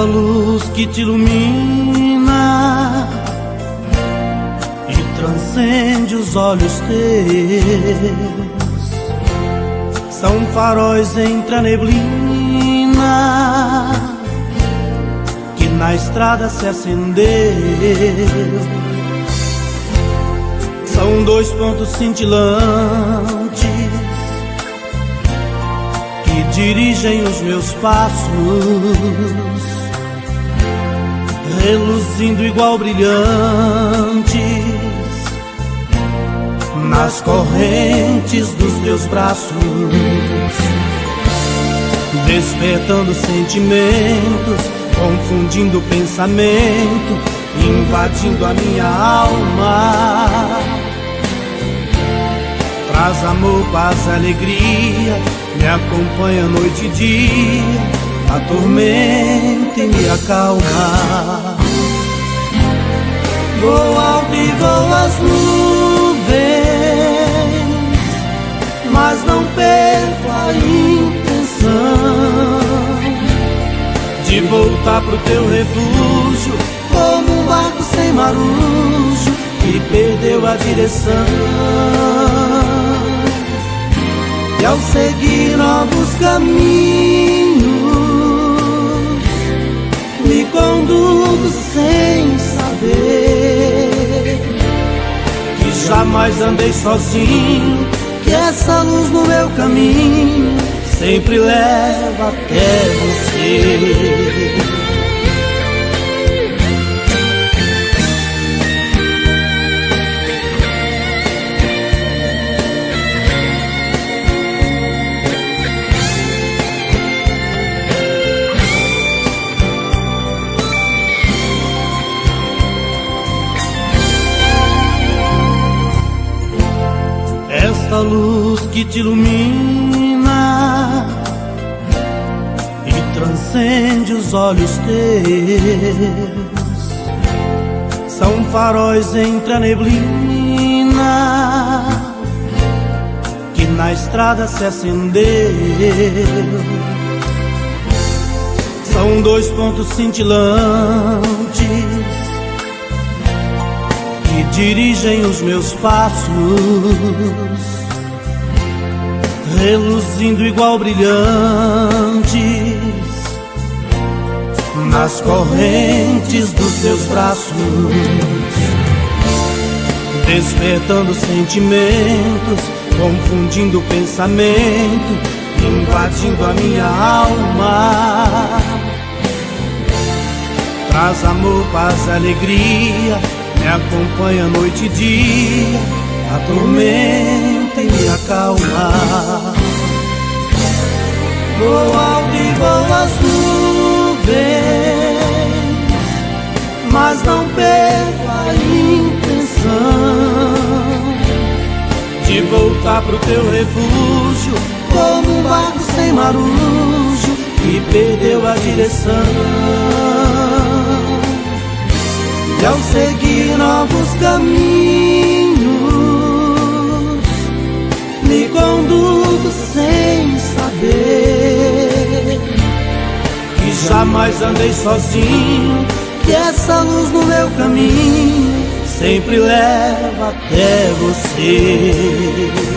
luz que te ilumina e transcende os olhos teus, são faróis entre a neblina que na estrada se acendeu. São dois pontos cintilantes que dirigem os meus passos, reluzindo igual brilhantes nas correntes dos teus braços, despertando sentimentos, confundindo o pensamento, invadindo a minha alma. Traz amor, paz, alegria, me acompanha noite e dia, atormenta e me acalma. Vou alto e vou às nuvens, mas não perco a intenção de voltar pro teu refúgio, como um barco sem marujo que perdeu a direção. E ao seguir novos caminhos, me conduzo sem saber que jamais andei sozinho, que essa luz no meu caminho sempre leva até você. Esta luz que te ilumina e transcende os olhos teus, são faróis entre a neblina que na estrada se acendeu. São dois pontos cintilantes que dirigem os meus passos, reluzindo igual brilhantes nas correntes dos teus braços, despertando sentimentos, confundindo o pensamento, invadindo a minha alma. Traz amor, paz, alegria, me acompanha noite e dia, atormenta e me acalma. Vou alto e vou às nuvens, mas não perco a intenção de voltar pro teu refúgio, como um barco sem marujo que perdeu a direção. E ao seguir novos caminhos, me conduzo sem saber que jamais andei sozinho, que essa luz no meu caminho sempre leva até você.